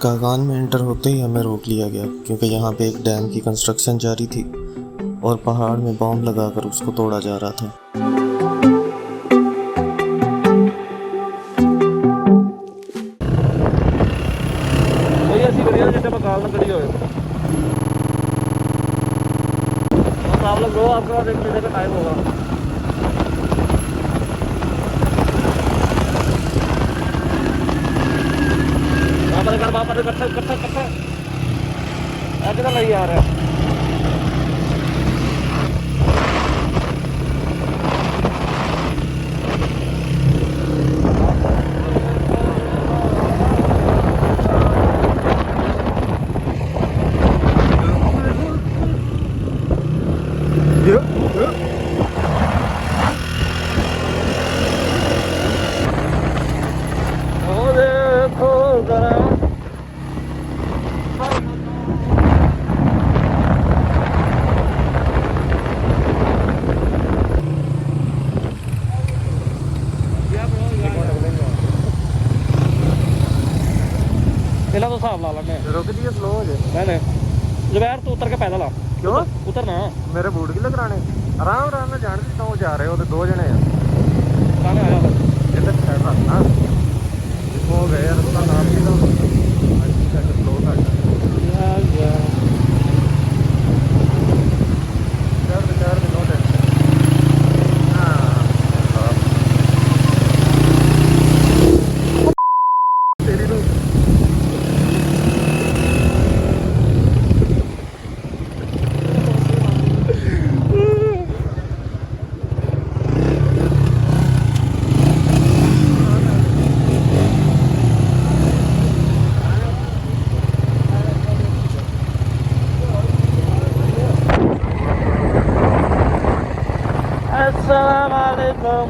कागान में एंटर होते ही हमें रोक लिया गया क्योंकि यहाँ पे एक डैम की कंस्ट्रक्शन जारी थी और पहाड़ में बॉम्ब लगाकर उसको तोड़ा जा रहा था। आप लोग लो, आपका 1 मिनट का टाइम होगा। वहाँ पर इकट्ठा ऐसे तो नहीं आ रहा है। तो हिसाब ला लेने, रुक दिए, स्लो हो जाए। नहीं जुबैर तू उतर के पैदल आ। क्यों उतर ना, मेरे बूट की कराने आराम आराम में जान दी तो जा रहे हो तो 2 जने काने आया इधर साइड रखना हो गए यार उसका नाम ही तो स्लो कर अस्सलामुअलैकुम।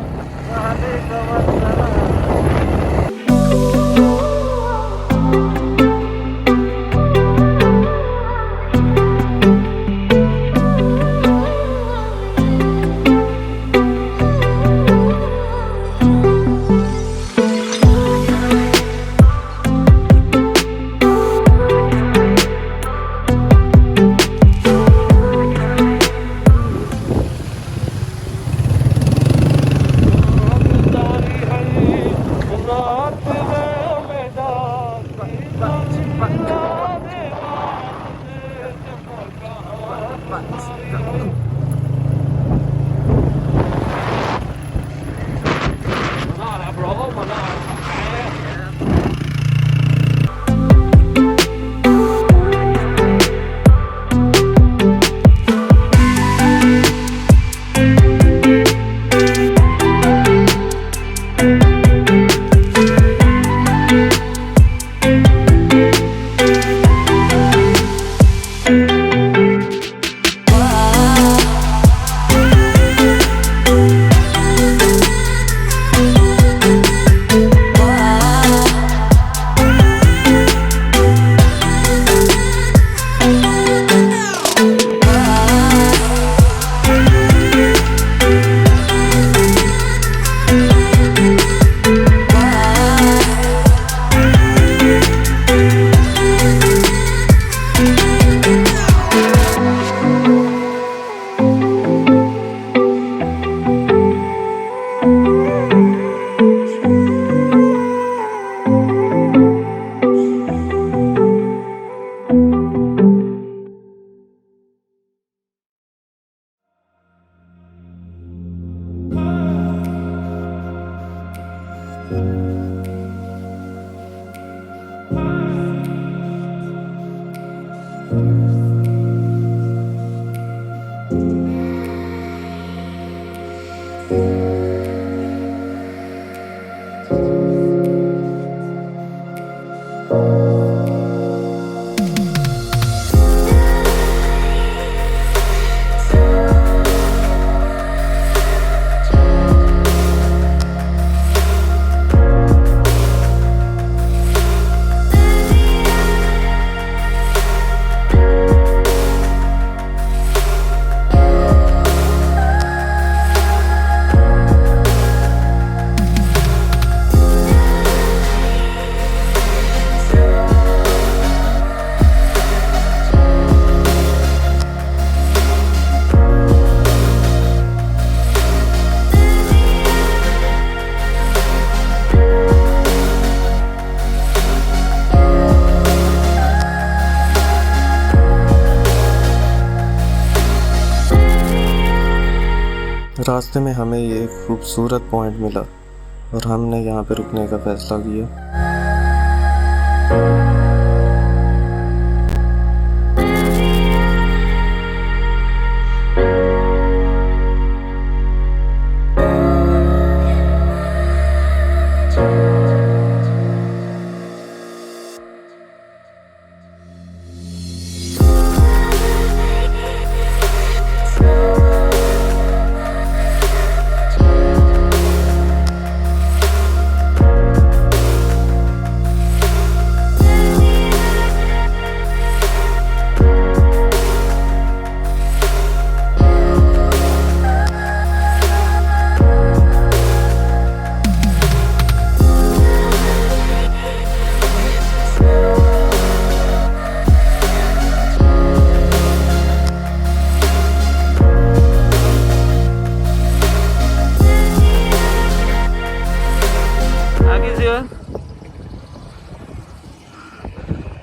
रास्ते में हमें ये खूबसूरत पॉइंट मिला और हमने यहाँ पे रुकने का फ़ैसला किया।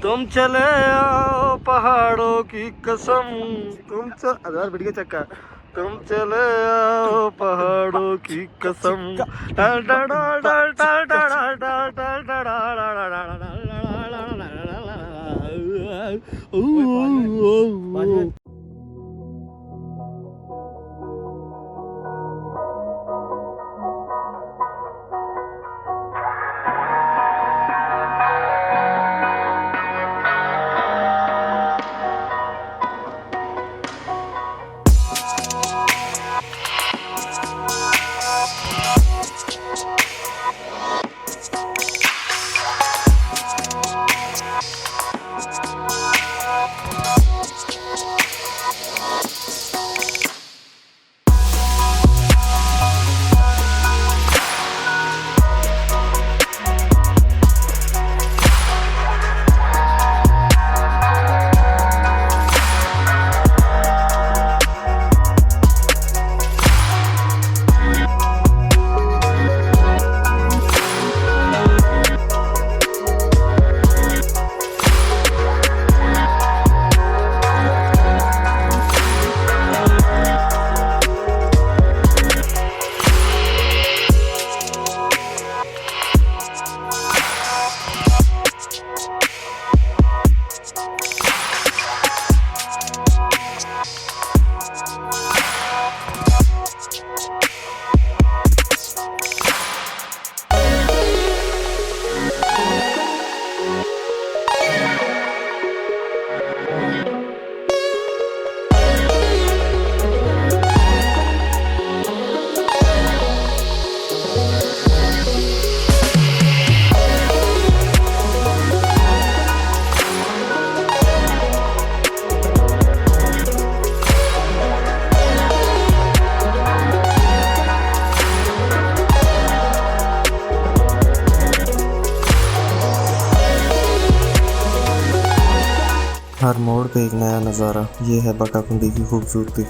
तुम चले आओ पहाड़ों की कसम, तुम चल बढ़ गया चक्का। तुम चले आओ पहाड़ों की कसम। हर मोड़ पे एक नया नज़ारा, ये है बटाकुंडी की खूबसूरती।